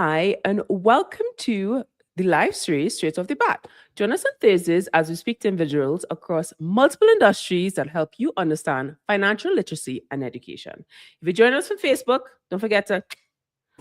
Hi, and welcome to the live series Straight Off the Bat. Join us on Thursdays as we speak to individuals across multiple industries that help you understand financial literacy and education. If you join us on Facebook, don't forget to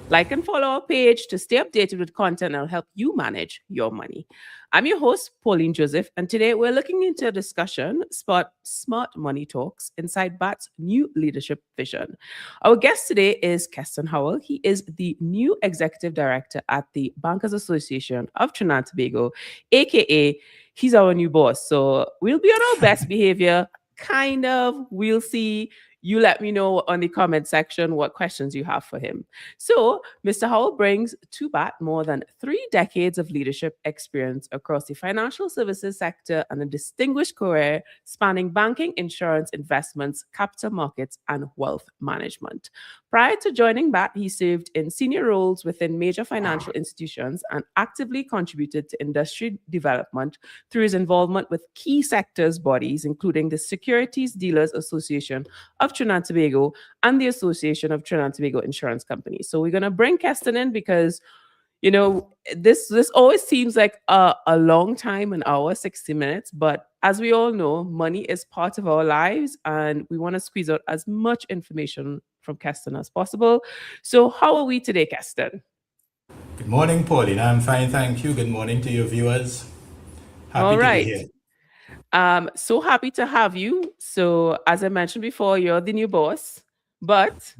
like and follow our page to stay updated with content that will help you manage your money. I'm your host, Pauline Joseph, and today we're looking into a discussion about smart money talks inside BATT's new leadership vision. Our guest today is Keston Howell. He is the new executive director at the Bankers Association of Trinidad and Tobago, aka he's our new boss. So we'll be on our best behavior, kind of. We'll see. You let me know on the comment section what questions you have for him. So, Mr. Howell brings to BATT more than 3 decades of leadership experience across the financial services sector and a distinguished career spanning banking, insurance, investments, capital markets, and wealth management. Prior to joining BATT, he served in senior roles within major financial institutions and actively contributed to industry development through his involvement with key sectors bodies, including the Securities Dealers Association of Trinidad and Tobago and the Association of Trinidad and Tobago Insurance Companies. So we're going to bring Keston in because, you know, this always seems like a long time, an hour, 60 minutes. But as we all know, money is part of our lives and we want to squeeze out as much information from Keston as possible. So how are we today, Keston? Good morning, Pauline. I'm fine, thank you. Good morning to your viewers. All Happy to be right. here. So happy to have you. So as I mentioned before, you're the new boss, but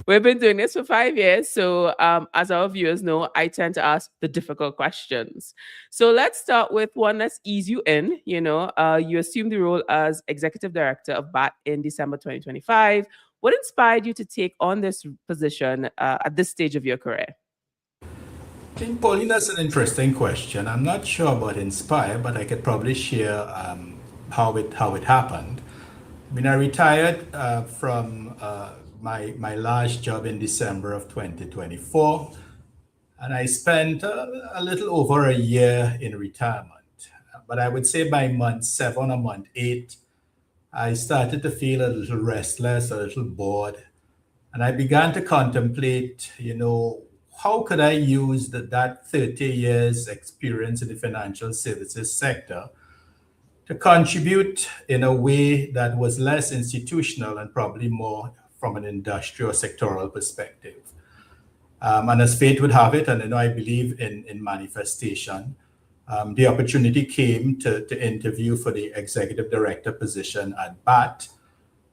we've been doing this for 5 years. So as our viewers know, I tend to ask the difficult questions. So let's start with one that's ease you in. You assumed the role as executive director of BATT in December 2025. What inspired you to take on this position at this stage of your career? I think, Pauline, that's an interesting question. I'm not sure about inspire, but I could probably share how it happened. I mean, I retired from my last job in December of 2024, and I spent a little over a year in retirement. But I would say by month 7 or month 8, I started to feel a little restless, a little bored, and I began to contemplate, how could I use that 30 years experience in the financial services sector to contribute in a way that was less institutional and probably more from an industrial sectoral perspective. And as fate would have it, and I believe in manifestation, the opportunity came to interview for the executive director position at BATT.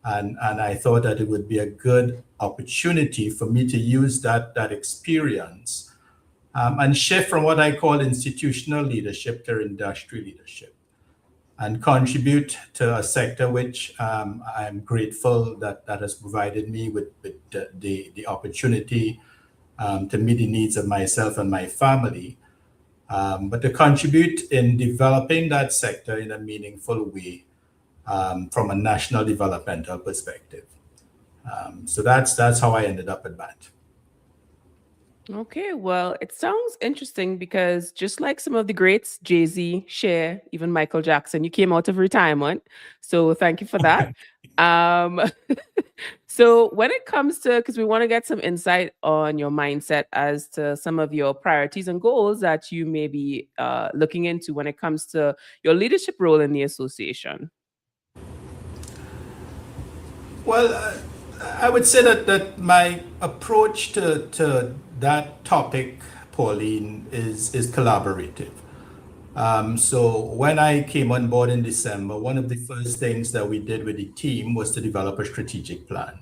And I thought that it would be a good opportunity for me to use that experience and shift from what I call institutional leadership to industry leadership and contribute to a sector which I'm grateful that has provided me with the opportunity to meet the needs of myself and my family, but to contribute in developing that sector in a meaningful way from a national developmental perspective. So that's how I ended up at BATT. Okay, well, it sounds interesting because just like some of the greats, Jay-Z, Cher, even Michael Jackson, you came out of retirement. So thank you for that. Um, so when it comes to, because we want to get some insight on your mindset as to some of your priorities and goals that you may be looking into when it comes to your leadership role in the association. Well, I would say that my approach to that topic, Pauline, is collaborative. So when I came on board in December, one of the first things that we did with the team was to develop a strategic plan.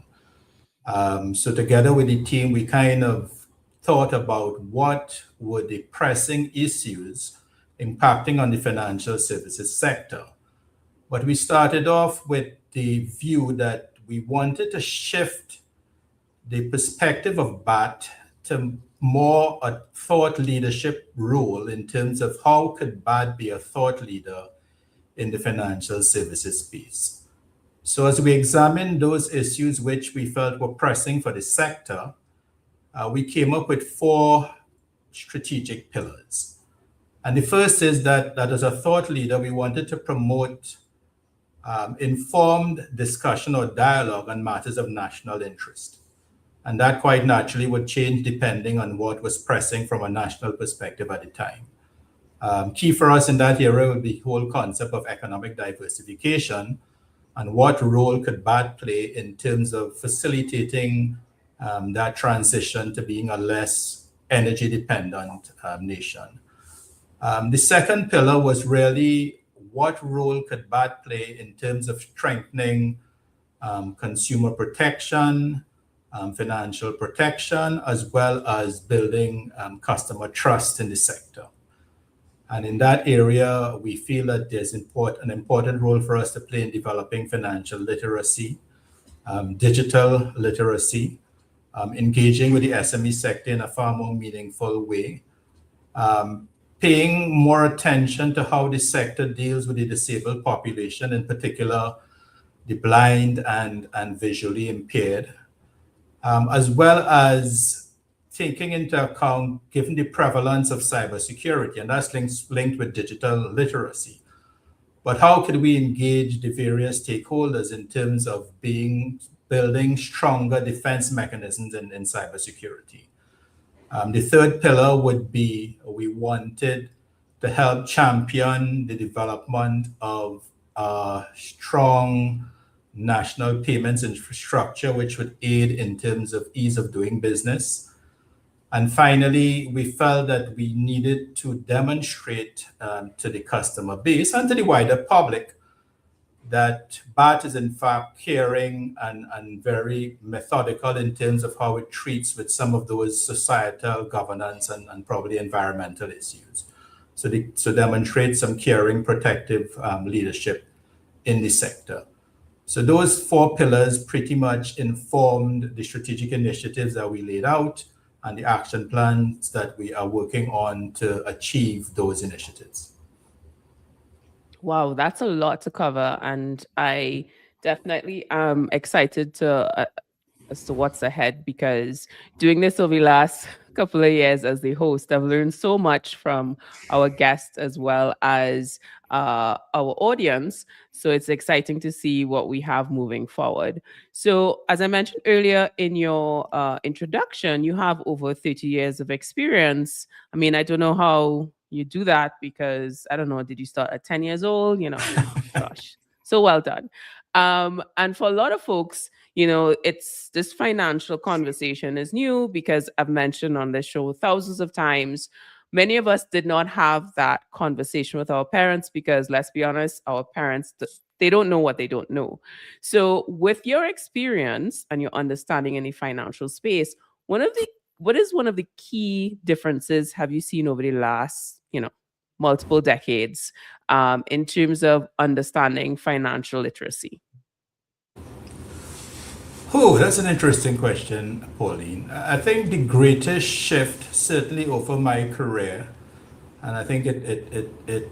So together with the team, we kind of thought about what were the pressing issues impacting on the financial services sector. But we started off with the view that we wanted to shift the perspective of BATT to more a thought leadership role in terms of how could BATT be a thought leader in the financial services space. So as we examined those issues which we felt were pressing for the sector, we came up with 4 strategic pillars. And the first is that as a thought leader, we wanted to promote informed discussion or dialogue on matters of national interest. And that quite naturally would change depending on what was pressing from a national perspective at the time. Key for us in that area would be the whole concept of economic diversification and what role could BATT play in terms of facilitating that transition to being a less energy dependent nation. The second pillar was really what role could BATT play in terms of strengthening consumer protection, financial protection, as well as building customer trust in the sector. And in that area, we feel that there's an important role for us to play in developing financial literacy, digital literacy, engaging with the SME sector in a far more meaningful way, paying more attention to how the sector deals with the disabled population, in particular the blind and visually impaired, as well as taking into account, given the prevalence of cybersecurity, and that's linked with digital literacy. But how could we engage the various stakeholders in terms of building stronger defense mechanisms in cybersecurity? The third pillar would be we wanted to help champion the development of a strong national payments infrastructure, which would aid in terms of ease of doing business. And finally, we felt that we needed to demonstrate to the customer base and to the wider public that BATT is in fact caring and very methodical in terms of how it treats with some of those societal governance and probably environmental issues. So demonstrate some caring, protective leadership in the sector. So those four pillars pretty much informed the strategic initiatives that we laid out and the action plans that we are working on to achieve those initiatives. Wow, that's a lot to cover, and I definitely am excited to as to what's ahead, because doing this over the last couple of years as the host, I've learned so much from our guests as well as our audience. So it's exciting to see what we have moving forward. So, as I mentioned earlier in your introduction, you have over 30 years of experience. I mean, I don't know how you do that, because I don't know, did you start at 10 years old? Gosh, so well done. And for a lot of folks, it's this financial conversation is new, because I've mentioned on this show thousands of times, many of us did not have that conversation with our parents, because let's be honest, our parents, they don't know what they don't know. So with your experience and your understanding in the financial space, what is one of the key differences have you seen over the last, multiple decades, in terms of understanding financial literacy? Oh, that's an interesting question, Pauline. I think the greatest shift, certainly over my career, and I think it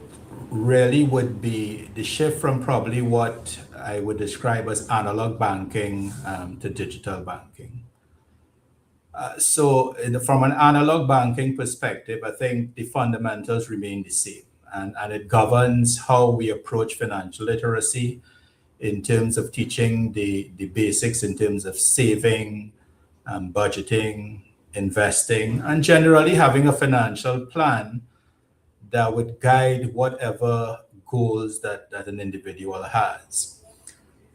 really would be the shift from probably what I would describe as analog banking to digital banking. From an analog banking perspective, I think the fundamentals remain the same, and it governs how we approach financial literacy in terms of teaching the basics in terms of saving, budgeting, investing, and generally having a financial plan that would guide whatever goals that an individual has.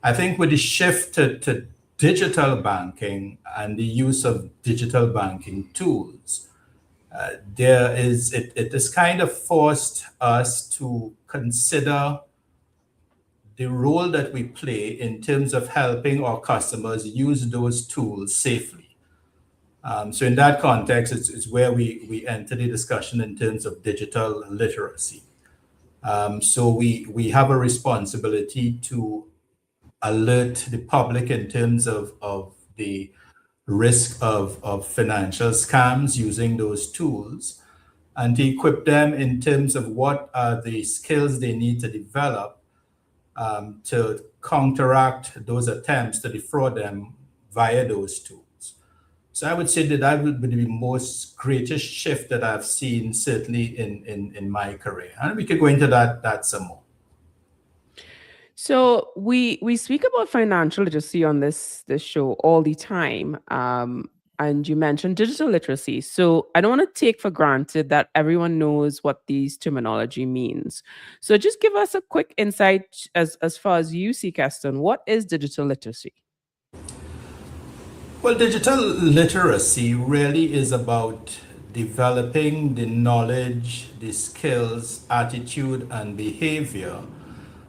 I think with the shift to digital banking and the use of digital banking tools, it has kind of forced us to consider the role that we play in terms of helping our customers use those tools safely. So in that context, it's where we enter the discussion in terms of digital literacy. So we have a responsibility to alert the public in terms of the risk of financial scams using those tools, and to equip them in terms of what are the skills they need to develop to counteract those attempts to defraud them via those tools. So I would say that would be the most greatest shift that I've seen, certainly in my career. And we could go into that some more. So we speak about financial literacy on this show all the time. And you mentioned digital literacy. So I don't want to take for granted that everyone knows what these terminology means. So just give us a quick insight as far as you see, Keston. What is digital literacy? Well, digital literacy really is about developing the knowledge, the skills, attitude, and behavior.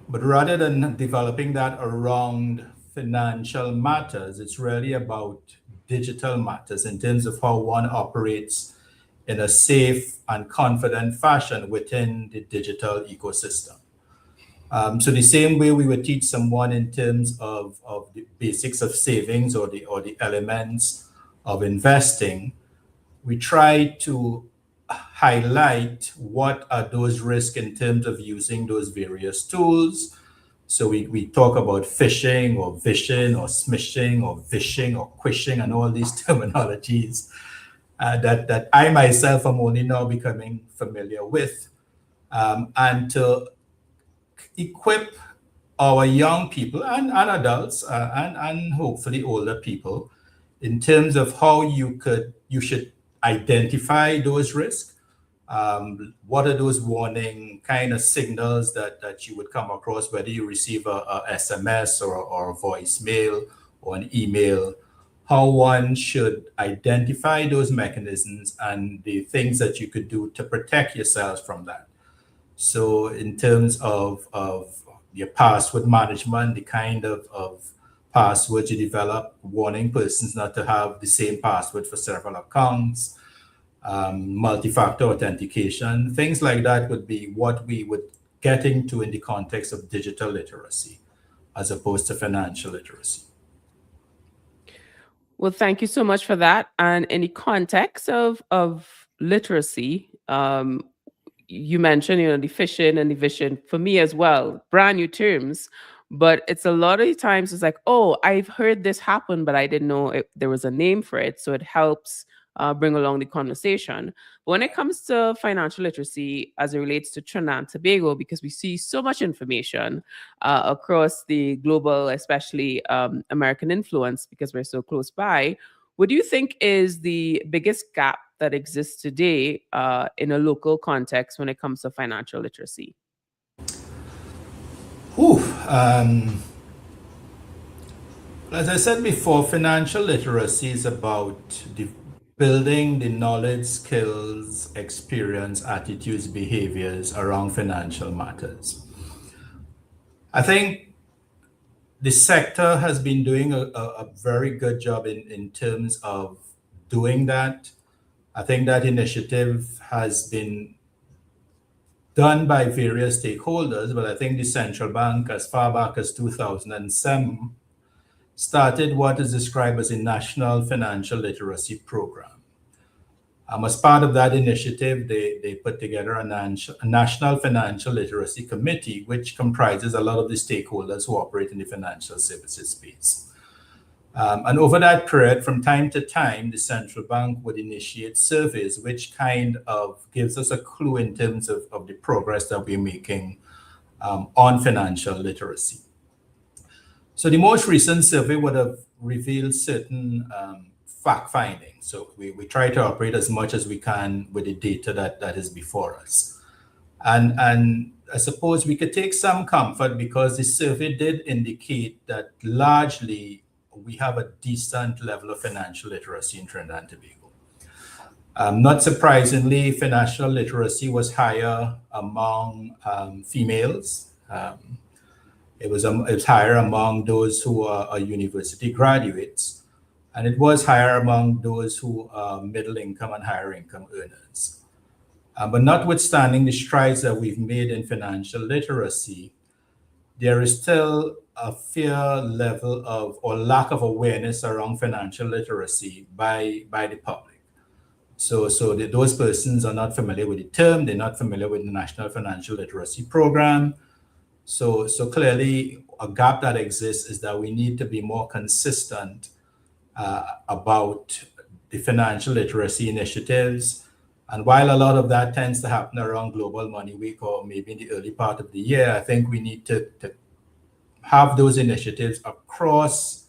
But rather than developing that around financial matters, it's really about digital matters in terms of how one operates in a safe and confident fashion within the digital ecosystem. So the same way we would teach someone in terms of the basics of savings or the elements of investing, we try to highlight what are those risks in terms of using those various tools. So we talk about phishing or vishing or smishing or vishing or quishing and all these terminologies that I myself am only now becoming familiar with. And to equip our young people and adults and hopefully older people in terms of how you should identify those risks. What are those warning kind of signals that you would come across, whether you receive a SMS or a voicemail or an email, how one should identify those mechanisms and the things that you could do to protect yourselves from that. So in terms of your password management, the kind of passwords you develop, warning persons not to have the same password for several accounts, multi-factor authentication, things like that would be what we would get into in the context of digital literacy as opposed to financial literacy. Well, thank you so much for that. And in the context of literacy, you mentioned, the phishing and the vision for me as well, brand new terms. But it's a lot of the times it's like, oh, I've heard this happen, but I didn't know there was a name for it. So it helps bring along the conversation. But when it comes to financial literacy as it relates to Trinidad and Tobago, because we see so much information across the global, especially American influence, because we're so close by, what do you think is the biggest gap that exists today in a local context when it comes to financial literacy? Whew, as I said before, financial literacy is about building the knowledge, skills, experience, attitudes, behaviors around financial matters. I think the sector has been doing a very good job in terms of doing that. I think that initiative has been done by various stakeholders, but I think the central bank, as far back as 2007, started what is described as a national financial literacy program. As part of that initiative, they put together a national financial literacy committee, which comprises a lot of the stakeholders who operate in the financial services space. And over that period, from time to time, the central bank would initiate surveys, which kind of gives us a clue in terms of the progress that we're making on financial literacy. So the most recent survey would have revealed certain fact findings. So we try to operate as much as we can with the data that is before us. And I suppose we could take some comfort because the survey did indicate that largely we have a decent level of financial literacy in Trinidad and Tobago. Not surprisingly, financial literacy was higher among females. It was higher among those who are university graduates, and it was higher among those who are middle income and higher income earners. But notwithstanding the strides that we've made in financial literacy, there is still a fair level of or lack of awareness around financial literacy by the public. So those persons are not familiar with the term, they're not familiar with the National Financial Literacy Program. So clearly a gap that exists is that we need to be more consistent about the financial literacy initiatives. And while a lot of that tends to happen around Global Money Week or maybe in the early part of the year, I think we need to have those initiatives across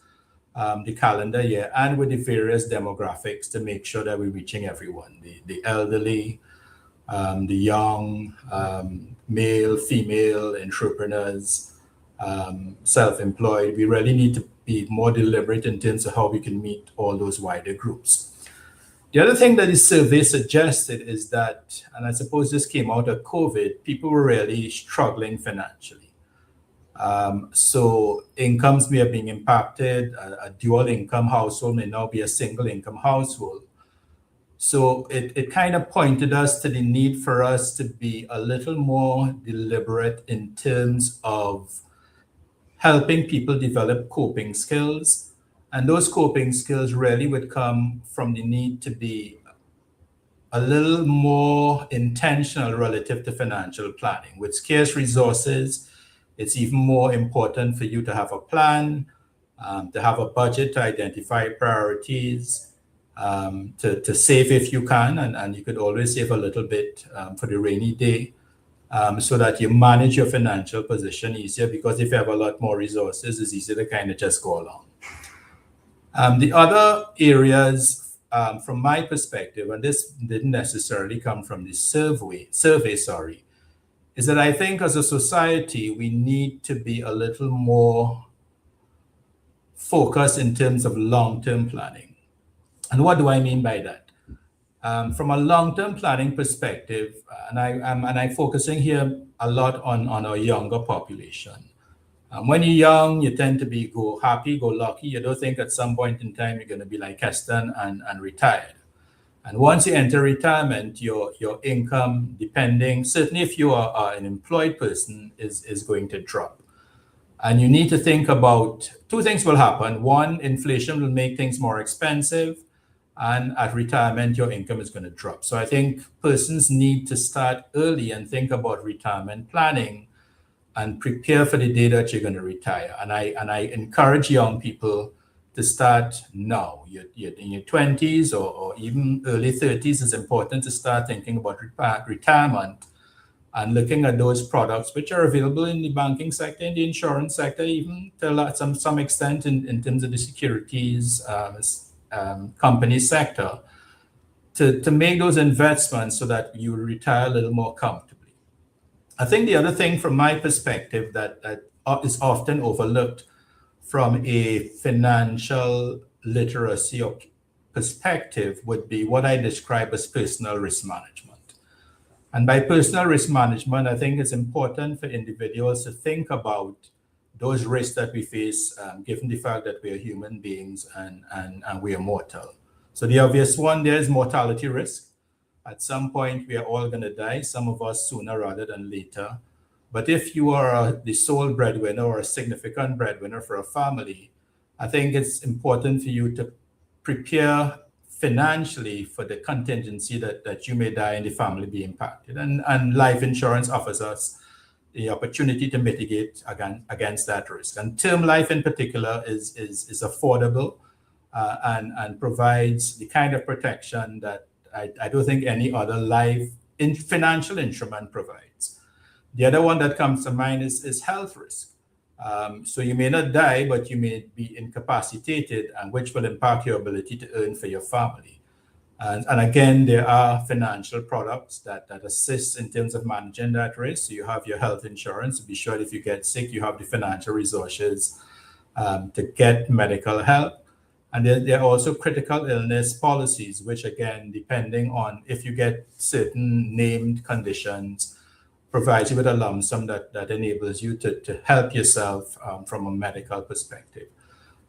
the calendar year and with the various demographics to make sure that we're reaching everyone, the elderly, the young, male, female entrepreneurs, self-employed. We really need to be more deliberate in terms of how we can meet all those wider groups. The other thing that the survey suggested is that, and I suppose this came out of COVID, people were really struggling financially. So incomes may have been impacted. A dual income household may now be a single income household. So it kind of pointed us to the need for us to be a little more deliberate in terms of helping people develop coping skills. And those coping skills really would come from the need to be a little more intentional relative to financial planning. With scarce resources, it's even more important for you to have a plan, to have a budget, to identify priorities, to save if you can, and you could always save a little bit for the rainy day, so that you manage your financial position easier, because if you have a lot more resources, it's easier to kind of just go along. The other areas, from my perspective, and this didn't necessarily come from the survey, is that I think as a society, we need to be a little more focused in terms of long-term planning. And what do I mean by that? From a long-term planning perspective, and I'm focusing here a lot on our younger population. When you're young, you tend to be go happy, go lucky. You don't think at some point in time you're going to be like Heston and retired. And once you enter retirement, your income, depending, certainly if you are an employed person, is going to drop. And you need to think about two things will happen. One, inflation will make things more expensive. And at retirement, your income is going to drop. So I think persons need to start early and think about retirement planning and prepare for the day that you're going to retire. And I encourage young people to start now. You're in your 20s or even early 30s, it's important to start thinking about retirement and looking at those products which are available in the banking sector, in the insurance sector, even to some extent in terms of the securities company sector, to make those investments so that you retire a little more comfortably. I think the other thing from my perspective that is often overlooked from a financial literacy or perspective would be what I describe as personal risk management. And by personal risk management, I think it's important for individuals to think about those risks that we face, given the fact that we are human beings and we are mortal. So the obvious one there is mortality risk. At some point, we are all going to die, some of us sooner rather than later. But if you are the sole breadwinner or a significant breadwinner for a family, I think it's important for you to prepare financially for the contingency that you may die and the family be impacted. And life insurance offers us the opportunity to mitigate against that risk. And term life in particular is affordable and provides the kind of protection that I don't think any other financial instrument provides. The other one that comes to mind is health risk. So you may not die, but you may be incapacitated, and which will impact your ability to earn for your family. And again, there are financial products that assist in terms of managing that risk. So you have your health insurance to be sure if you get sick, you have the financial resources to get medical help. And there are also critical illness policies, which again, depending on if you get certain named conditions, provides you with a lump sum that enables you to help yourself from a medical perspective.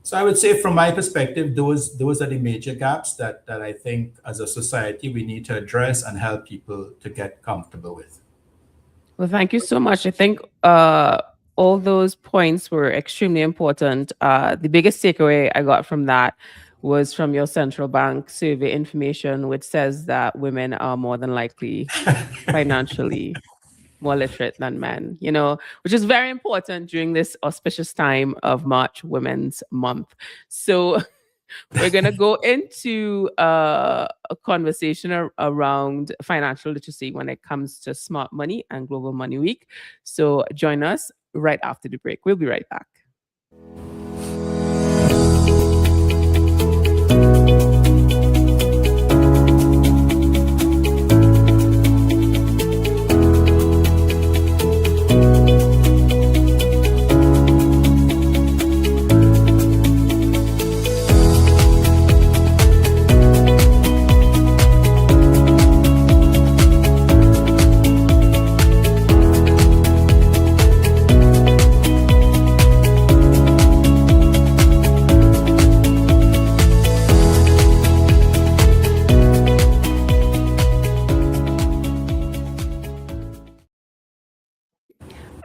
So I would say from my perspective, those are the major gaps that I think as a society we need to address and help people to get comfortable with. Well, thank you so much. I think all those points were extremely important. The biggest takeaway I got from that was from your central bank survey information, which says that women are more than likely financially more literate than men, which is very important during this auspicious time of March Women's Month. So we're going to go into a conversation around financial literacy when it comes to smart money and Global Money Week. So join us right after the break. We'll be right back.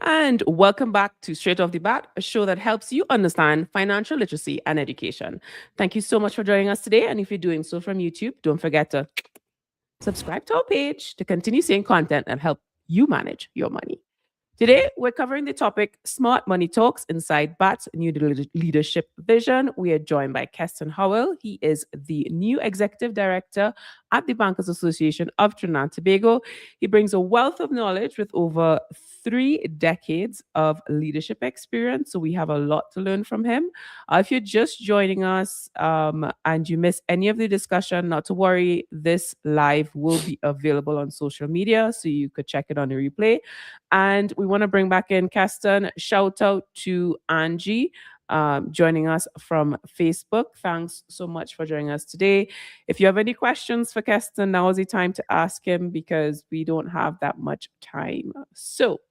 And welcome back to Straight Off the Bat, a show that helps you understand financial literacy and education. Thank you so much for joining us today. And if you're doing so from YouTube, don't forget to subscribe to our page to continue seeing content and help you manage your money. Today, we're covering the topic Smart Money Talks inside BATT's new leadership vision. We are joined by Keston Howell. He is the new executive director at the Bankers Association of Trinidad and Tobago. He brings a wealth of knowledge with over 3 decades of leadership experience. So we have a lot to learn from him. If you're just joining us and you miss any of the discussion, not to worry. This live will be available on social media, so you could check it on the replay. And we want to bring back in Keston. Shout out to Angie joining us from Facebook. Thanks so much for joining us today. If you have any questions for Keston, now is the time to ask him because we don't have that much time. So,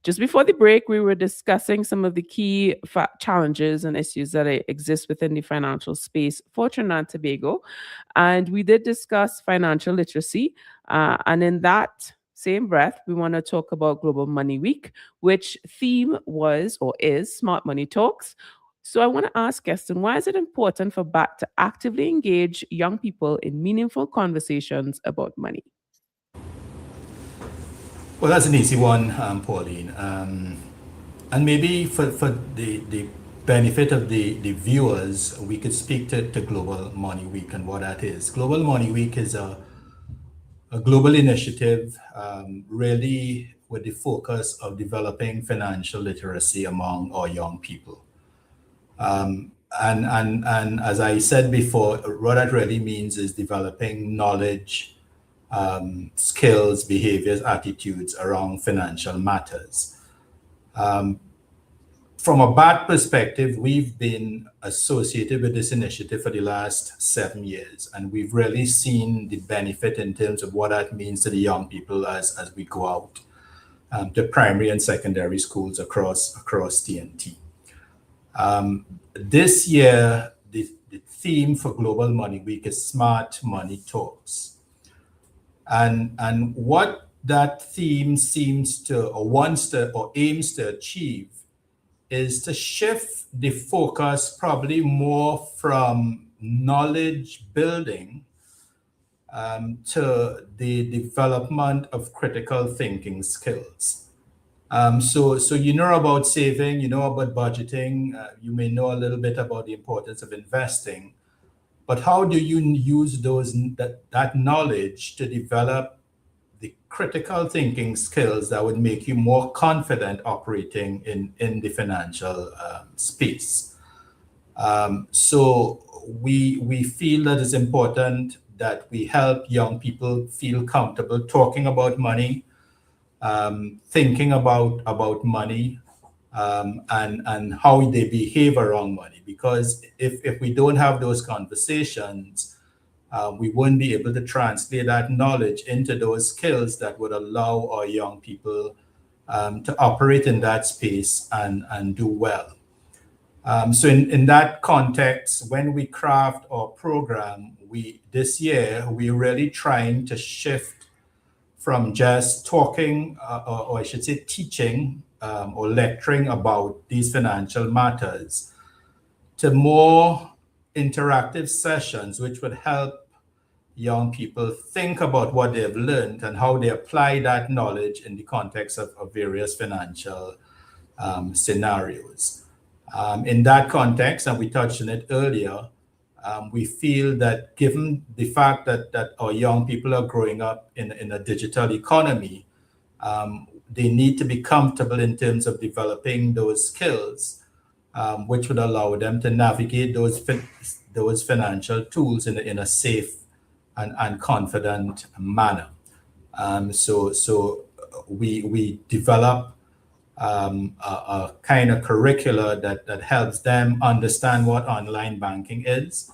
just before the break, we were discussing some of the key challenges and issues that exist within the financial space for Trinidad and Tobago. And we did discuss financial literacy. And in that same breath, we want to talk about Global Money Week, which theme was or is Smart Money Talks. So I want to ask Keston, why is it important for BATT to actively engage young people in meaningful conversations about money? Well, that's an easy one, Pauline. And maybe for the benefit of the viewers, we could speak to Global Money Week and what that is. Global Money Week is a global initiative really with the focus of developing financial literacy among our young people. And as I said before, what that really means is developing knowledge, skills, behaviors, attitudes around financial matters. From a BATT perspective, we've been associated with this initiative for the last 7 years, and we've really seen the benefit in terms of what that means to the young people as we go out to primary and secondary schools across TNT. This year, the theme for Global Money Week is Smart Money Talks. And what that theme seems to, or wants to, or aims to achieve is to shift the focus probably more from knowledge building to the development of critical thinking skills. So you know about saving, you know about budgeting, you may know a little bit about the importance of investing, but how do you use that knowledge to develop the critical thinking skills that would make you more confident operating in the financial space? So we feel that it's important that we help young people feel comfortable talking about money, thinking about money, and how they behave around money. Because if we don't have those conversations, we won't be able to translate that knowledge into those skills that would allow our young people to operate in that space and do well. So in that context, when we craft our program, this year, we're really trying to shift from just talking, or I should say teaching or lecturing about these financial matters, to more interactive sessions, which would help young people think about what they've learned and how they apply that knowledge in the context of various financial scenarios. In that context, and we touched on it earlier, we feel that given the fact that our young people are growing up in a digital economy, they need to be comfortable in terms of developing those skills which would allow them to navigate those financial tools in a safe and confident manner. So we develop a kind of curricula that helps them understand what online banking is,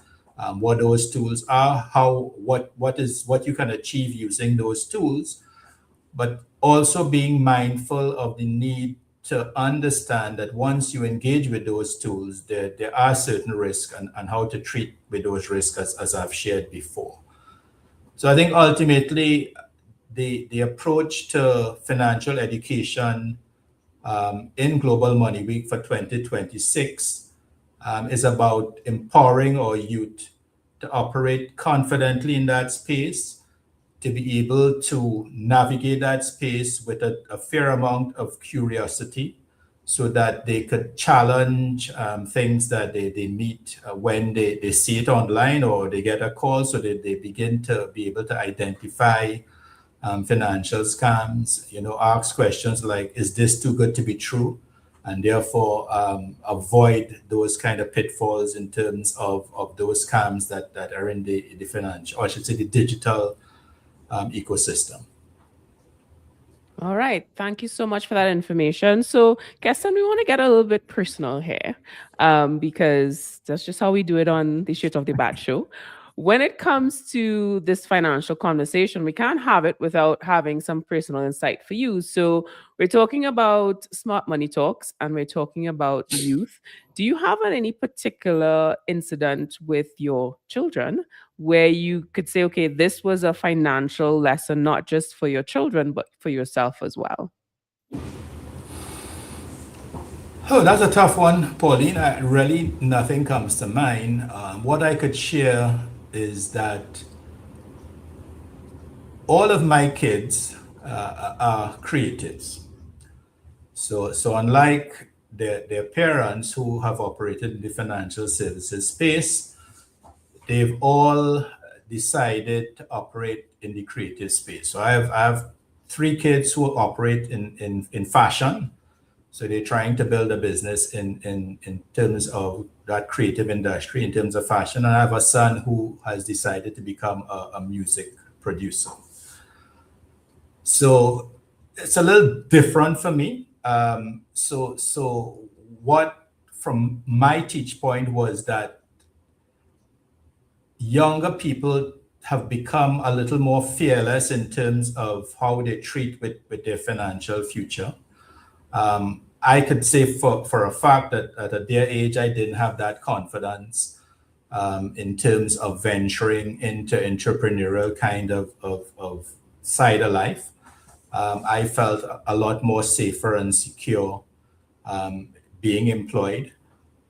what those tools are, what you can achieve using those tools, but also being mindful of the need to understand that once you engage with those tools, there are certain risks and how to treat with those risks as I've shared before. So I think ultimately the approach to financial education in Global Money Week for 2026 is about empowering our youth to operate confidently in that space, to be able to navigate that space with a fair amount of curiosity so that they could challenge things that they meet when they see it online or they get a call, so that they begin to be able to identify financial scams, ask questions like, is this too good to be true? And therefore avoid those kind of pitfalls in terms of those scams that are in the financial, or I should say the digital ecosystem. All right. Thank you so much for that information. So, Keston, we want to get a little bit personal here, because that's just how we do it on the Straight Off the Bat show. When it comes to this financial conversation, we can't have it without having some personal insight for you. So, we're talking about smart money talks and we're talking about youth. Do you have any particular incident with your children where you could say, okay, this was a financial lesson, not just for your children, but for yourself as well? Oh, that's a tough one, Pauline. Really, nothing comes to mind. What I could share is that all of my kids are creatives. So unlike their parents who have operated in the financial services space, they've all decided to operate in the creative space. So I have three kids who operate in fashion. So they're trying to build a business in terms of that creative industry, in terms of fashion. And I have a son who has decided to become a music producer. So it's a little different for me. So what from my teach point was that younger people have become a little more fearless in terms of how they treat with their financial future. I could say for a fact that at their age, I didn't have that confidence in terms of venturing into entrepreneurial kind of side of life. I felt a lot more safer and secure being employed.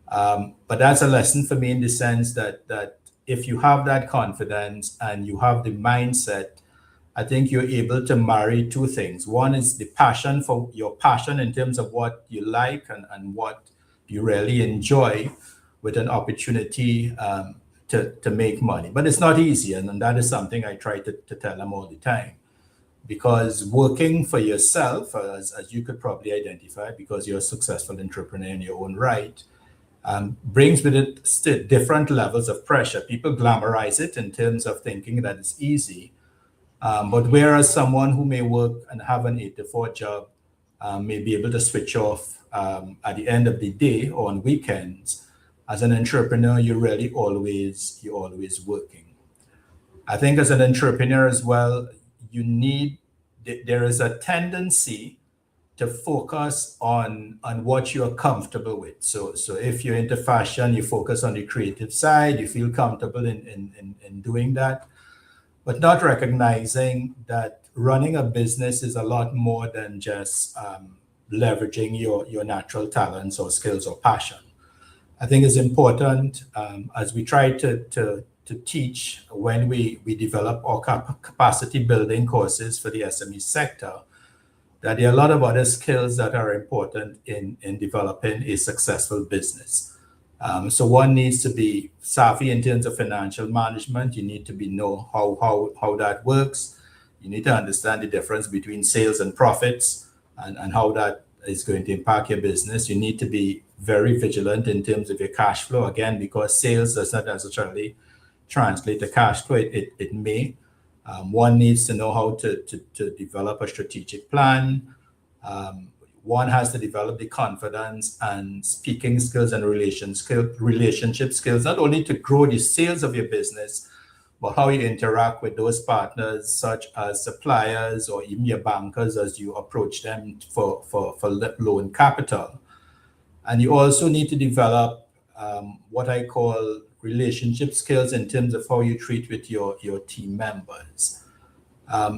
But that's a lesson for me in the sense that if you have that confidence and you have the mindset, I think you're able to marry two things. One is the passion for your passion in terms of what you like and what you really enjoy, with an opportunity to make money. But it's not easy. And that is something I try to tell them all the time. Because working for yourself, as you could probably identify, because you're a successful entrepreneur in your own right, brings with it different levels of pressure. People glamorize it in terms of thinking that it's easy. But whereas someone who may work and have an 8 to 4 job may be able to switch off at the end of the day or on weekends, as an entrepreneur, you're always working. I think as an entrepreneur as well, there is a tendency to focus on what you're comfortable with. So if you're into fashion, you focus on the creative side, you feel comfortable in doing that, but not recognizing that running a business is a lot more than just leveraging your natural talents or skills or passion. I think it's important as we try to teach when we develop our capacity building courses for the SME sector, that there are a lot of other skills that are important in developing a successful business. So one needs to be savvy in terms of financial management. You need to know how that works. You need to understand the difference between sales and profits, and how that is going to impact your business. You need to be very vigilant in terms of your cash flow, again, because sales does not necessarily translate to cash flow. It may. One needs to know how to develop a strategic plan. One has to develop the confidence and speaking skills and relationship skills, not only to grow the sales of your business, but how you interact with those partners, such as suppliers or even your bankers as you approach them for loan capital. And you also need to develop what I call relationship skills in terms of how you treat with your team members.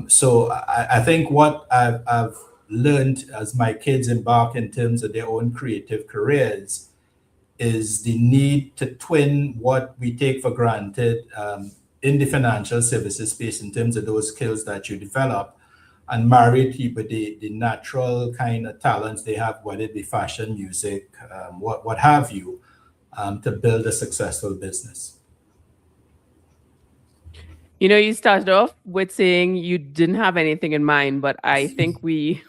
So I think what I've learned as my kids embark in terms of their own creative careers is the need to twin what we take for granted in the financial services space in terms of those skills that you develop and marry it with the natural kind of talents they have, whether it be fashion, music, what have you, to build a successful business. You know, you started off with saying you didn't have anything in mind, but I think we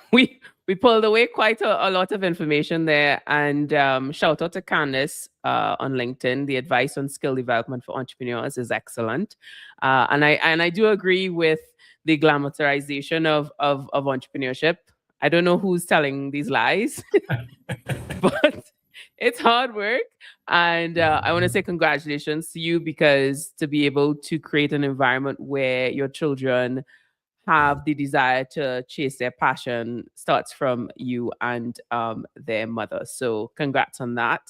we pulled away quite a lot of information there. And shout out to Candice on LinkedIn. The advice on skill development for entrepreneurs is excellent, and I do agree with the glamorization of entrepreneurship. I don't know who's telling these lies, but it's hard work. And I want to say congratulations to you, because to be able to create an environment where your children have the desire to chase their passion starts from you and their mother. So congrats on that.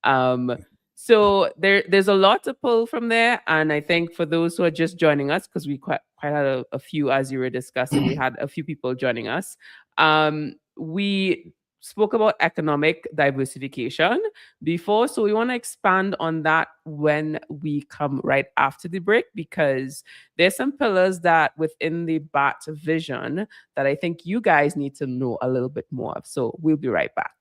Um, so there's a lot to pull from there. And I think for those who are just joining us, because we quite had a few, as you were discussing, we had a few people joining us. We spoke about economic diversification before. So we want to expand on that when we come right after the break, because there's some pillars that within the BATT vision that I think you guys need to know a little bit more of. So we'll be right back.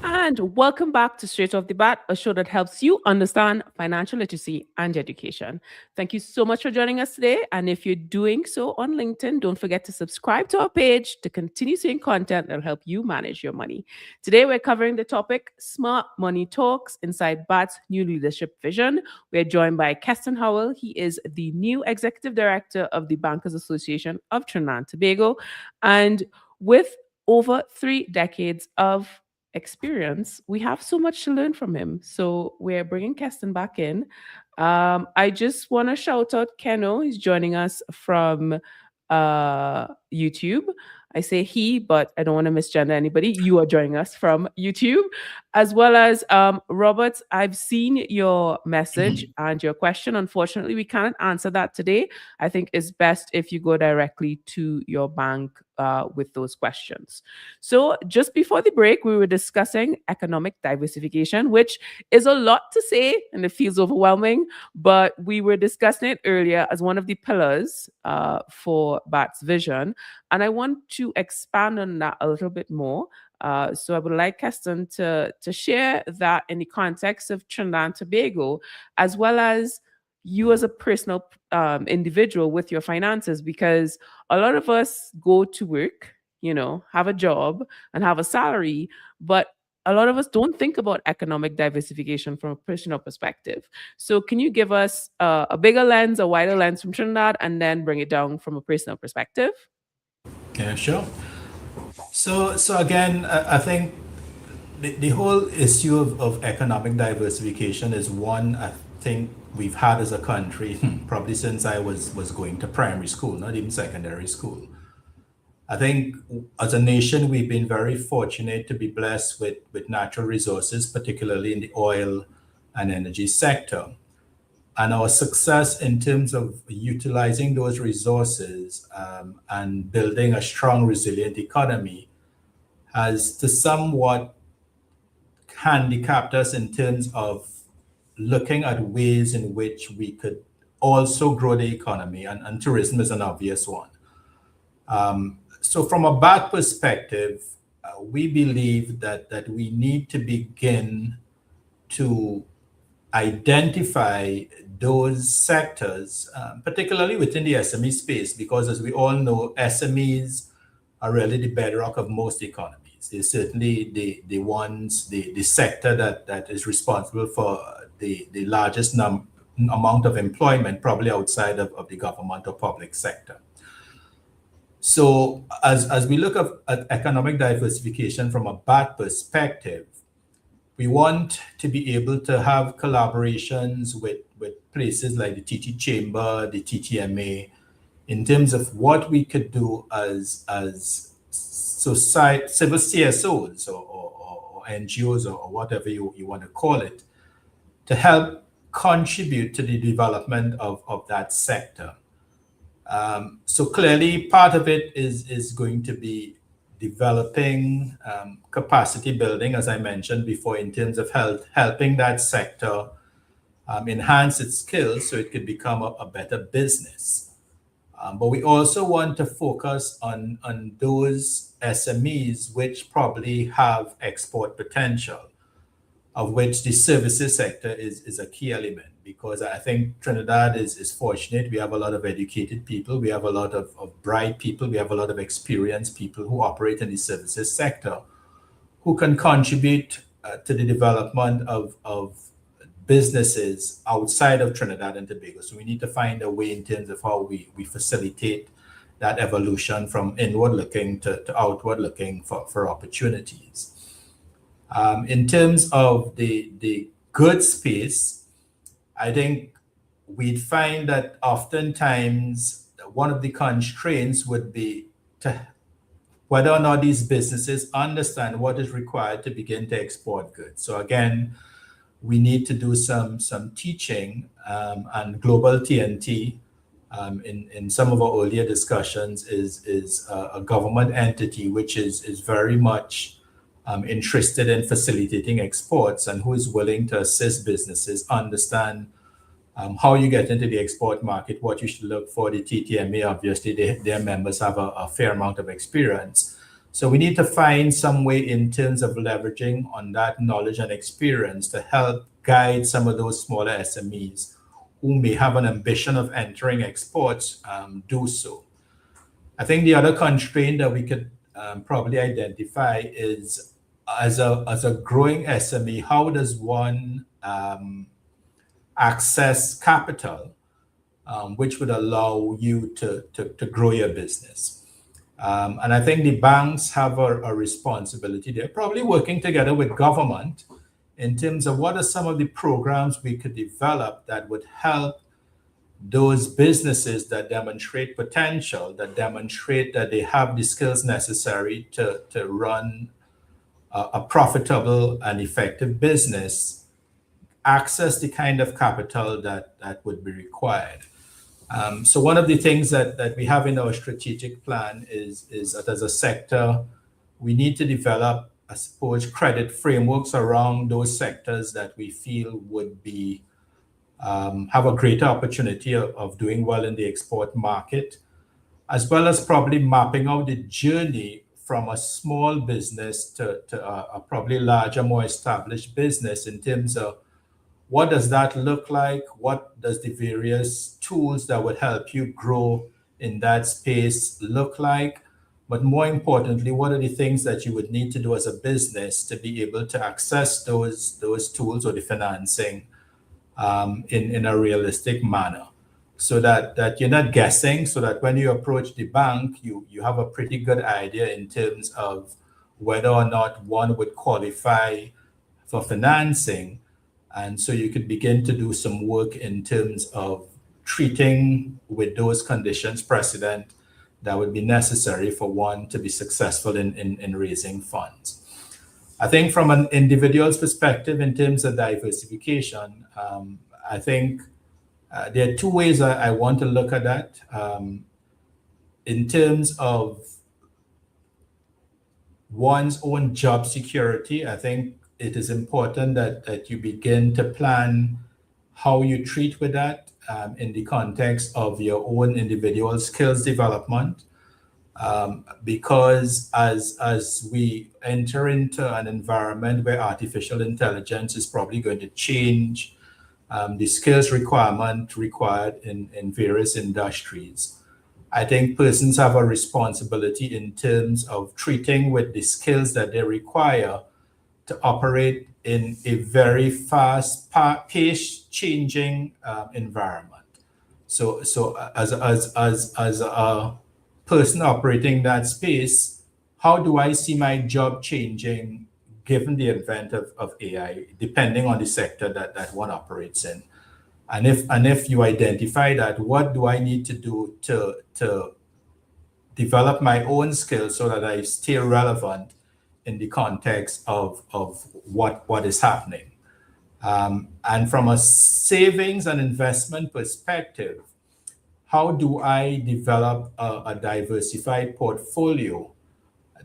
And welcome back to Straight Off the Bat, a show that helps you understand financial literacy and education. Thank you so much for joining us today. And if you're doing so on LinkedIn, don't forget to subscribe to our page to continue seeing content that will help you manage your money. Today, we're covering the topic Smart Money Talks inside BAT's new leadership vision. We're joined by Keston Howell. He is the new executive director of the Bankers Association of Trinidad and Tobago. And with over 3 decades of experience, we have so much to learn from him. So we're bringing Keston back in. I just want to shout out Keno. He's joining us from YouTube. I say he, but I don't want to misgender anybody. You are joining us from YouTube, as well as Robert. I've seen your message and your question. Unfortunately, we can't answer that today. I think it's best if you go directly to your bank with those questions. So just before the break, we were discussing economic diversification, which is a lot to say and it feels overwhelming, but we were discussing it earlier as one of the pillars for BAT's vision. And I want to expand on that a little bit more. So I would like Keston to share that in the context of Trinidad and Tobago, as well as you as a personal individual with your finances, because a lot of us go to work, have a job and have a salary, but a lot of us don't think about economic diversification from a personal perspective. So can you give us a bigger lens, a wider lens from Trinidad, and then bring it down from a personal perspective? Yeah, sure. So again, I think the whole issue of economic diversification is one I think we've had as a country probably since I was going to primary school, not even secondary school. I think as a nation, we've been very fortunate to be blessed with natural resources, particularly in the oil and energy sector. And our success in terms of utilizing those resources and building a strong, resilient economy has to somewhat handicapped us in terms of looking at ways in which we could also grow the economy, and tourism is an obvious one. So, from a BAT perspective, we believe that we need to begin to identify those sectors, particularly within the SME space, because as we all know, SMEs are really the bedrock of most economies. They're certainly the sector that is responsible for the largest amount of employment, probably outside of the government or public sector. So as we look at economic diversification from a BAT perspective, we want to be able to have collaborations with places like the TT Chamber, the TTMA, in terms of what we could do as society, civil CSOs or NGOs or whatever you want to call it, to help contribute to the development of that sector. So clearly, part of it is going to be developing capacity building, as I mentioned before, in terms of helping that sector enhance its skills so it could become a better business. But we also want to focus on those SMEs which probably have export potential, of which the services sector is a key element, because I think Trinidad is fortunate. We have a lot of educated people, we have a lot of bright people, we have a lot of experienced people who operate in the services sector who can contribute to the development of businesses outside of Trinidad and Tobago. So we need to find a way in terms of how we facilitate that evolution from inward looking to outward looking for opportunities. In terms of the good space, I think we'd find that oftentimes one of the constraints would be to whether or not these businesses understand what is required to begin to export goods. So again, we need to do some teaching, and global TNT in some of our earlier discussions is a government entity which is very much interested in facilitating exports and who is willing to assist businesses understand how you get into the export market, what you should look for. The TTMA, obviously, their members have a fair amount of experience. So we need to find some way in terms of leveraging on that knowledge and experience to help guide some of those smaller SMEs who may have an ambition of entering exports do so. I think the other constraint that we could probably identify is as a growing SME, how does one access capital, which would allow you to grow your business? And I think the banks have a responsibility. They're probably working together with government in terms of what are some of the programs we could develop that would help those businesses that demonstrate potential, that demonstrate that they have the skills necessary to run a profitable and effective business, access the kind of capital that would be required. So one of the things that we have in our strategic plan is that as a sector, we need to develop, I suppose, credit frameworks around those sectors that we feel would be have a greater opportunity of doing well in the export market, as well as probably mapping out the journey from a small business to a probably larger, more established business in terms of what does that look like? What does the various tools that would help you grow in that space look like? But more importantly, what are the things that you would need to do as a business to be able to access those tools or the financing in a realistic manner? so that you're not guessing, so that when you approach the bank, you have a pretty good idea in terms of whether or not one would qualify for financing. And so you could begin to do some work in terms of treating with those conditions precedent that would be necessary for one to be successful in raising funds. I think from an individual's perspective, in terms of diversification, I think there are two ways I want to look at that. In terms of one's own job security, I think it is important that you begin to plan how you treat with that in the context of your own individual skills development. Because as we enter into an environment where artificial intelligence is probably going to change the skills required in various industries, I think persons have a responsibility in terms of treating with the skills that they require to operate in a very fast-paced changing environment. So as a person operating that space, how do I see my job changing given the advent of AI, depending on the sector that one operates in? And if you identify that, what do I need to do to develop my own skills so that I stay relevant in the context of what is happening? And from a savings and investment perspective, how do I develop a diversified portfolio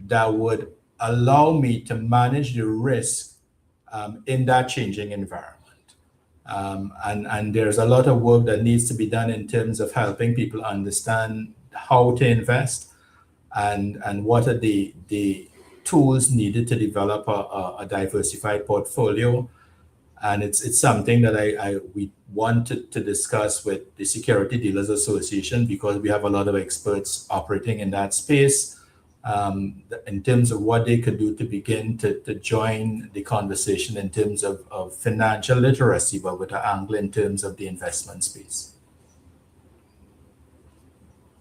that would allow me to manage the risk in that changing environment? And there's a lot of work that needs to be done in terms of helping people understand how to invest and what are the tools needed to develop a diversified portfolio. And it's something that we want to discuss with the Security Dealers Association, because we have a lot of experts operating in that space in terms of what they could do to begin to join the conversation in terms of financial literacy, but with an angle in terms of the investment space.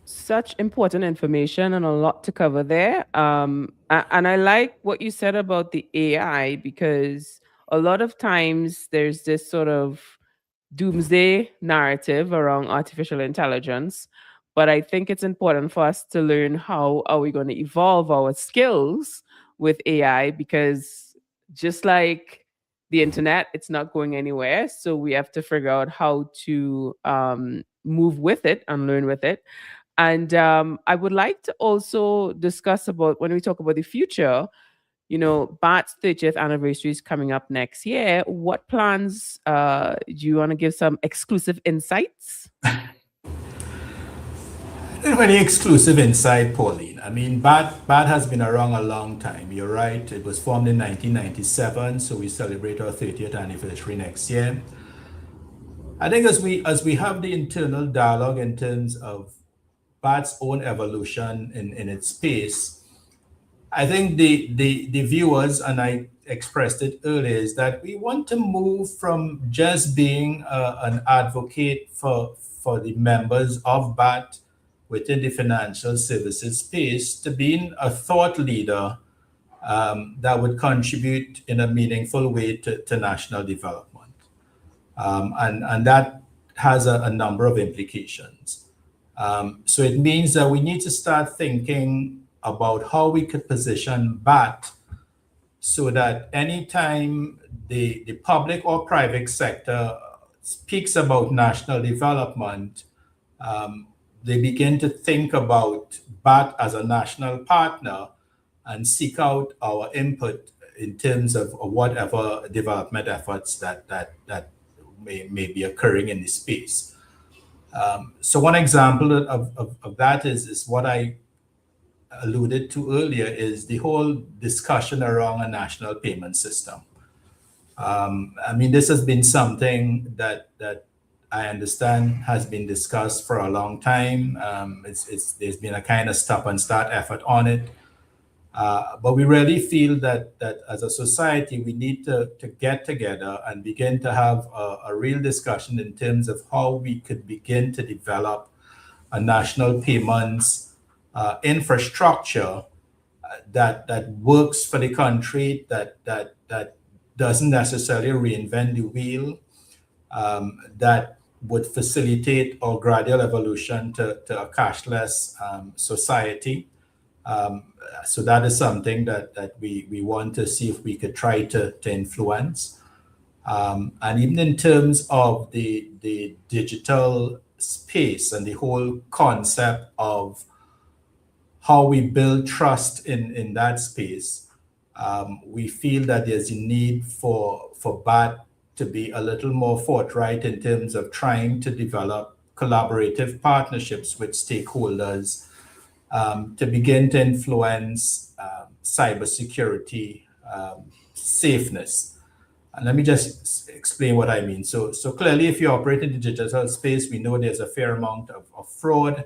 Such important information and a lot to cover there. And I like what you said about the AI, because a lot of times there's this sort of doomsday narrative around artificial intelligence. But I think it's important for us to learn how are we going to evolve our skills with AI, because just like the internet, it's not going anywhere. So we have to figure out how to move with it and learn with it. And I would like to also discuss about, when we talk about the future, BATT's 30th anniversary is coming up next year. What plans do you want to give some exclusive insights? Any exclusive insight, Pauline? I mean, BATT has been around a long time. You're right. It was formed in 1997, so we celebrate our 30th anniversary next year. I think as we have the internal dialogue in terms of BATT's own evolution in its space, I think the viewers, and I expressed it earlier, is that we want to move from just being an advocate for the members of BATT within the financial services space to being a thought leader that would contribute in a meaningful way to national development. And that has a number of implications. So it means that we need to start thinking about how we could position BATT so that anytime the public or private sector speaks about national development, they begin to think about BATT as a national partner and seek out our input in terms of whatever development efforts that may be occurring in the space. So one example of that is what I alluded to earlier, is the whole discussion around a national payment system. I mean, this has been something that I understand has been discussed for a long time. There's been a kind of stop and start effort on it. But we really feel that as a society, we need to get together and begin to have a real discussion in terms of how we could begin to develop a national payments infrastructure that works for the country, that doesn't necessarily reinvent the wheel, that would facilitate our gradual evolution to a cashless society. So that is something that we want to see if we could try to influence. And even in terms of the digital space and the whole concept of how we build trust in that space, we feel that there's a need for BATT to be a little more forthright in terms of trying to develop collaborative partnerships with stakeholders to begin to influence cybersecurity safeness. And let me just explain what I mean. So clearly, if you operate in the digital space, we know there's a fair amount of fraud,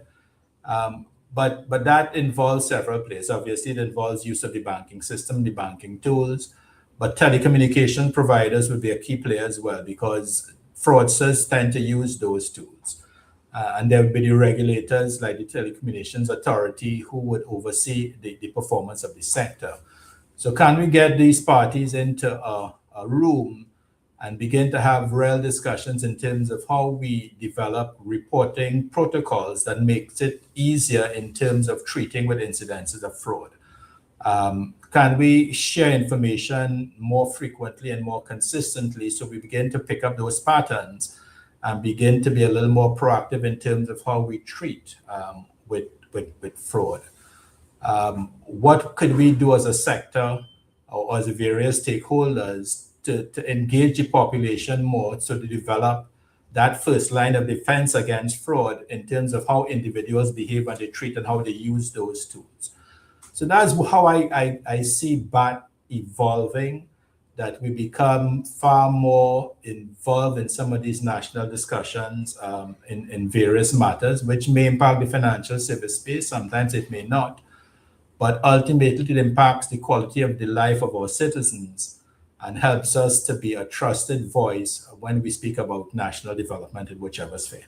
but that involves several places. Obviously, it involves use of the banking system, the banking tools, but telecommunication providers would be a key player as well because fraudsters tend to use those tools. And there would be the regulators like the Telecommunications Authority who would oversee the performance of the sector. So can we get these parties into a room and begin to have real discussions in terms of how we develop reporting protocols that makes it easier in terms of treating with incidences of fraud? Can we share information more frequently and more consistently so we begin to pick up those patterns and begin to be a little more proactive in terms of how we treat with fraud? What could we do as a sector or as the various stakeholders to engage the population more so to develop that first line of defense against fraud in terms of how individuals behave when they treat and how they use those tools? So that's how I see BATT evolving, that we become far more involved in some of these national discussions in various matters, which may impact the financial service space. Sometimes it may not. But ultimately, it impacts the quality of the life of our citizens and helps us to be a trusted voice when we speak about national development in whichever sphere.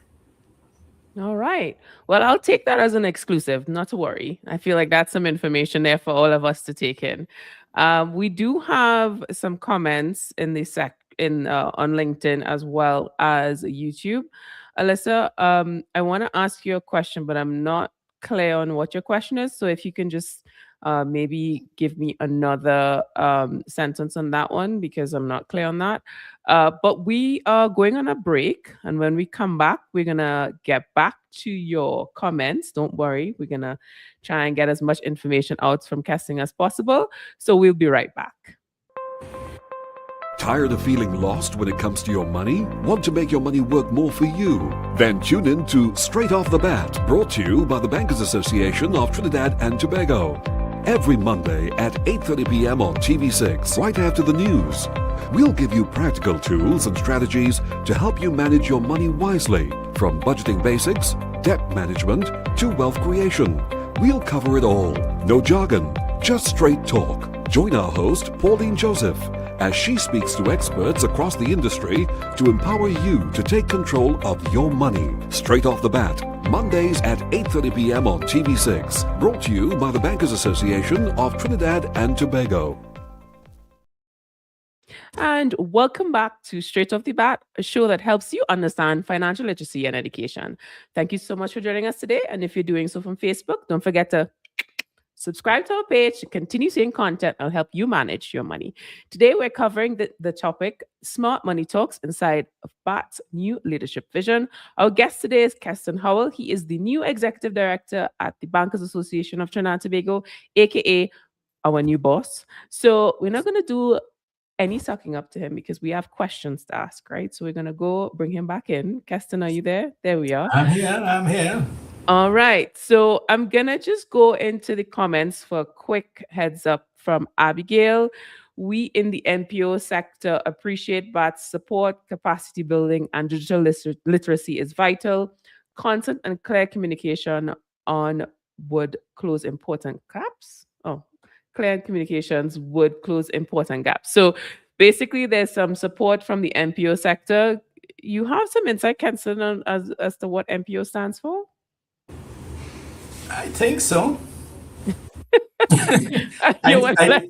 All right. Well, I'll take that as an exclusive, not to worry. I feel like that's some information there for all of us to take in. We do have some comments in the on LinkedIn as well as YouTube. Alyssa, I want to ask you a question, but I'm not clear on what your question is. So if you can just maybe give me another sentence on that one because I'm not clear on that. But we are going on a break. And when we come back, we're going to get back to your comments. Don't worry. We're going to try and get as much information out from casting as possible. So we'll be right back. Tired of feeling lost when it comes to your money? Want to make your money work more for you? Then tune in to Straight Off the Bat, brought to you by the Bankers Association of Trinidad and Tobago. Every Monday at 8:30 p.m. on TV6, right after the news. We'll give you practical tools and strategies to help you manage your money wisely, from budgeting basics, debt management, to wealth creation. We'll cover it all. No jargon, just straight talk. Join our host, Pauline Joseph, as she speaks to experts across the industry to empower you to take control of your money. Straight Off the Bat, Mondays at 8:30 p.m. on TV6. Brought to you by the Bankers Association of Trinidad and Tobago. And welcome back to Straight Off the Bat, a show that helps you understand financial literacy and education. Thank you so much for joining us today. And if you're doing so from Facebook, don't forget to subscribe to our page to continue seeing content and help you manage your money. Today, we're covering the topic Smart Money Talks inside of BATT's new leadership vision. Our guest today is Howell. He is the new executive director at the Bankers Association of Trinidad and Tobago, aka our new boss. So we're not going to do any sucking up to him because we have questions to ask, right? So we're going to go bring him back in. Keston, are you there? There we are. I'm here. All right. So I'm going to just go into the comments for a quick heads up from Abigail. We in the NPO sector appreciate BATT's support, capacity building, and digital literacy is vital. Constant and clear communication on would close important gaps. Oh, client communications would close important gaps. So basically, there's some support from the NPO sector. You have some insight, Kenson, on as to what NPO stands for? I think so. You I, want to I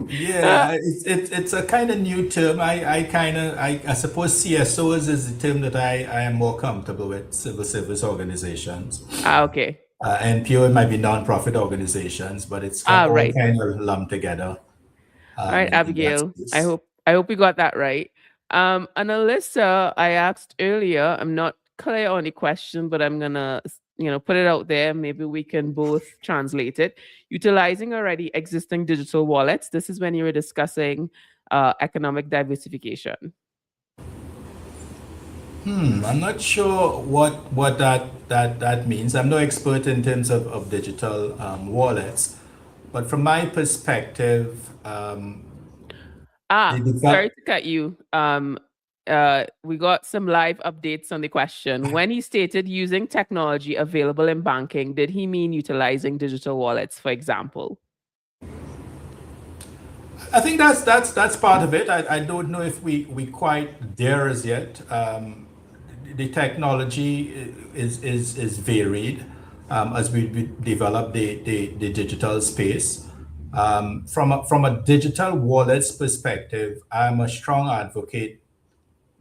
Yeah, it's a kind of new term. I suppose CSOs is the term that I am more comfortable with, civil service organizations. okay. NPO might be non-profit organizations, but it's all Right. kind of lumped together All right, in that Abigail. space. I hope we got that right. And Alyssa, I asked earlier. I'm not clear on the question, but I'm gonna put it out there. Maybe we can both translate it. Utilizing already existing digital wallets. This is when you were discussing economic diversification. I'm not sure what that means. I'm no expert in terms of digital wallets, but from my perspective, the, the Sorry fact to cut you. We got some live updates on the question. When he stated using technology available in banking, did he mean utilizing digital wallets, for example? I think that's part of it. I don't know if we quite there as yet. The technology is varied as we develop the digital space. From a digital wallets perspective, I'm a strong advocate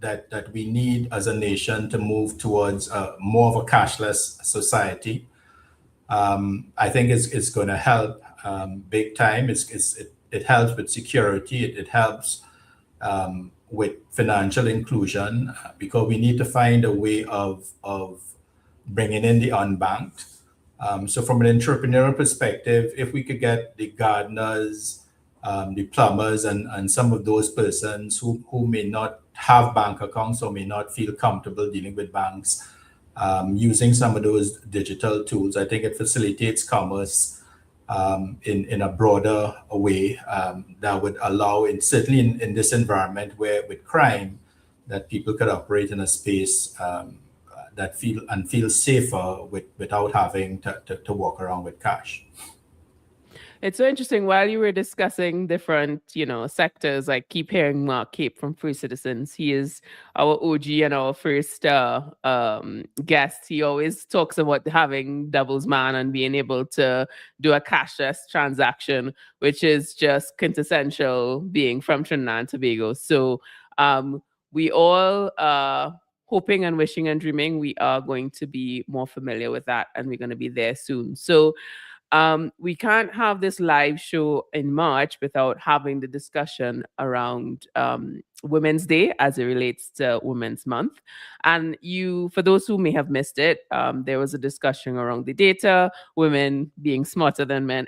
that we need as a nation to move towards more of a cashless society. I think it's going to help big time. It helps with security. It helps with financial inclusion because we need to find a way of bringing in the unbanked. So from an entrepreneurial perspective, if we could get the gardeners, the plumbers, and some of those persons who may not have bank accounts or may not feel comfortable dealing with banks, using some of those digital tools, I think it facilitates commerce in a broader way that would allow, certainly in this environment where with crime, that people could operate in a space that feel safer without having to walk around with cash. It's so interesting. While you were discussing different, sectors, I keep hearing Mark Cape from Free Citizens. He is our OG and our first guest. He always talks about having doubles man and being able to do a cashless transaction, which is just quintessential being from Trinidad and Tobago. So we all hoping and wishing and dreaming we are going to be more familiar with that, and we're going to be there soon. So we can't have this live show in March without having the discussion around Women's Day as it relates to Women's Month. And for those who may have missed it, there was a discussion around the data, women being smarter than men.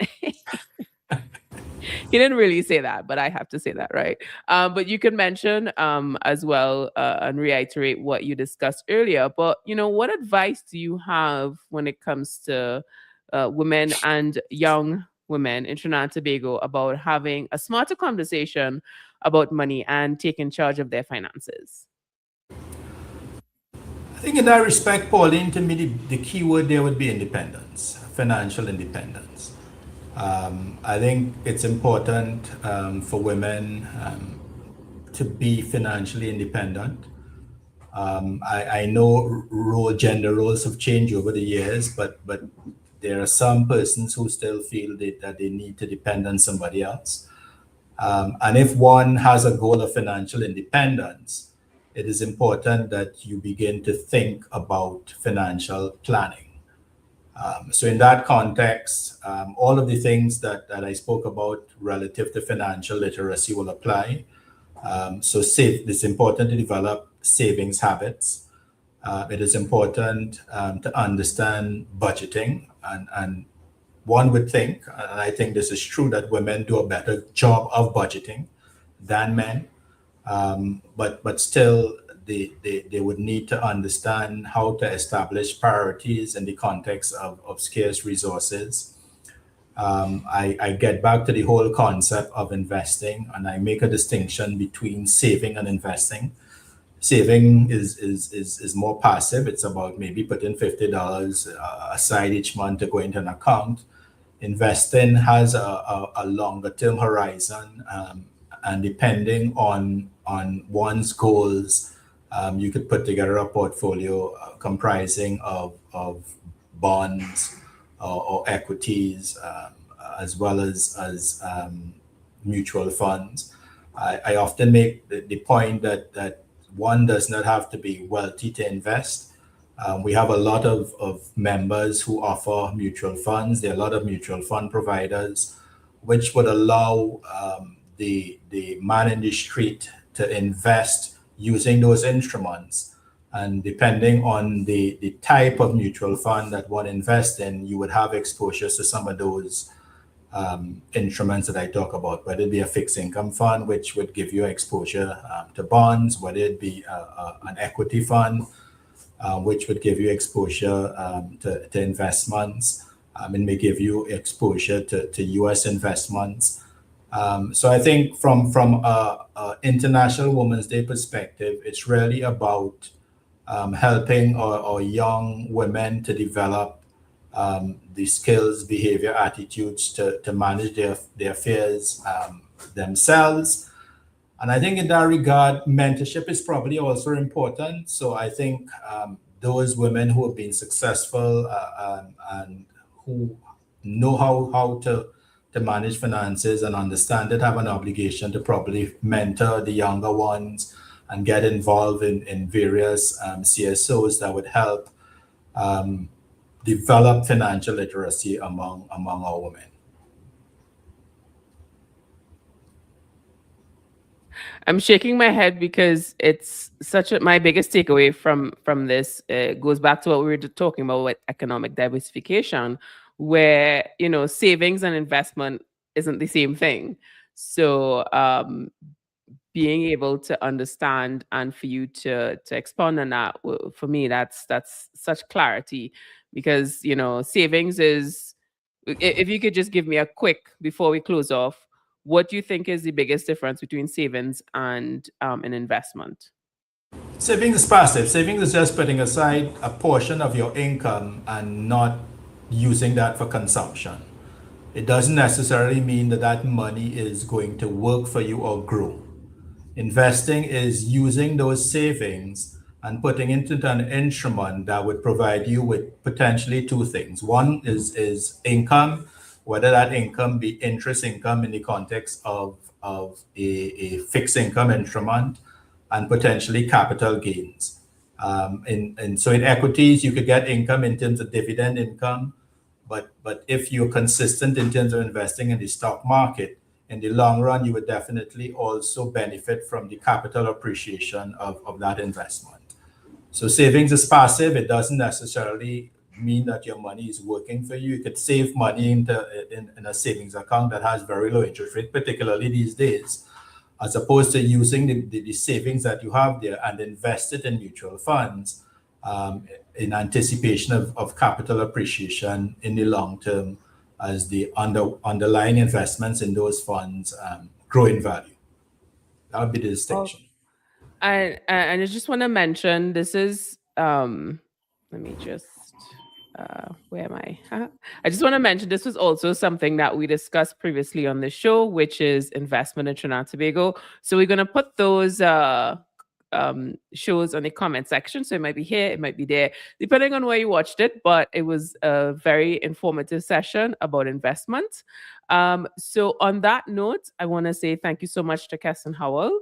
He didn't really say that, but I have to say that, right? But you can mention as well and reiterate what you discussed earlier. But, what advice do you have when it comes to women and young women in Trinidad and Tobago about having a smarter conversation about money and taking charge of their finances? I think in that respect, Pauline, to me, the key word there would be independence, financial independence. I think it's important for women to be financially independent. I know gender roles have changed over the years, but there are some persons who still feel that they need to depend on somebody else. And if one has a goal of financial independence, it is important that you begin to think about financial planning. So in that context, all of the things that I spoke about relative to financial literacy will apply. It's important to develop savings habits. It is important to understand budgeting, and one would think, and I think this is true, that women do a better job of budgeting than men, but still they would need to understand how to establish priorities in the context of scarce resources. I get back to the whole concept of investing, and I make a distinction between saving and investing. Saving is more passive. It's about maybe putting $50 aside each month to go into an account. Investing has a longer term horizon, and depending on one's goals, you could put together a portfolio comprising of bonds or equities, as well as mutual funds. I often make the point that one does not have to be wealthy to invest. We have a lot of members who offer mutual funds. There are a lot of mutual fund providers, which would allow the man in the street to invest using those instruments. And depending on the type of mutual fund that one invests in, you would have exposures to some of those instruments that I talk about, whether it be a fixed income fund, which would give you exposure to bonds, whether it be an equity fund, which would give you exposure to investments, and may give you exposure to US investments. So I think from a International Women's Day perspective, it's really about helping our young women to develop the skills, behavior, attitudes to manage their affairs themselves. And I think in that regard, mentorship is probably also important. So I think those women who have been successful and who know how to manage finances and understand it have an obligation to probably mentor the younger ones and get involved in various CSOs that would help develop financial literacy among our women. I'm shaking my head because it's my biggest takeaway from this goes back to what we were talking about with economic diversification, where savings and investment isn't the same thing. So being able to understand and for you to expand on that, for me, that's such clarity, because savings is, if you could just give me a quick, before we close off, what do you think is the biggest difference between savings and an investment? Savings is passive. Savings is just putting aside a portion of your income and not using that for consumption. It doesn't necessarily mean that money is going to work for you or grow. Investing is using those savings and putting into an instrument that would provide you with potentially two things. One is income, whether that income be interest income in the context of a fixed income instrument, and potentially capital gains. So in equities, you could get income in terms of dividend income, but if you're consistent in terms of investing in the stock market, in the long run, you would definitely also benefit from the capital appreciation of that investment. So savings is passive. It doesn't necessarily mean that your money is working for you. You could save money in a savings account that has very low interest rate, particularly these days, as opposed to using the savings that you have there and invest it in mutual funds in anticipation of capital appreciation in the long term as the underlying investments in those funds grow in value. That would be the distinction. And I just want to mention, this is let me just where am I? I just want to mention this was also something that we discussed previously on the show, which is investment in Trinidad and Tobago. So we're going to put those shows on the comment section. So it might be here, it might be there, depending on where you watched it. But it was a very informative session about investment. So on that note, I want to say thank you so much to Keston Howell.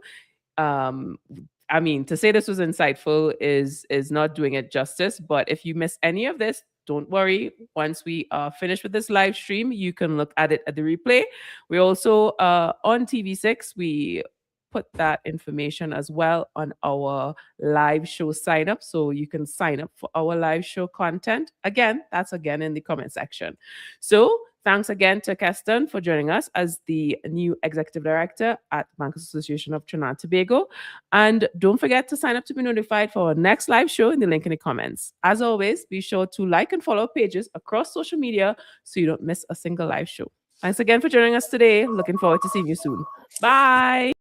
I mean, to say this was insightful is not doing it justice. But if you miss any of this, don't worry. Once we are finished with this live stream, you can look at it at the replay. We're also on TV6. We put that information as well on our live show sign up. So you can sign up for our live show content. Again, that's again in the comment section. So thanks again to Keston for joining us as the new Executive Director at Bankers Association of Trinidad and Tobago. And don't forget to sign up to be notified for our next live show in the link in the comments. As always, be sure to like and follow pages across social media so you don't miss a single live show. Thanks again for joining us today. Looking forward to seeing you soon. Bye.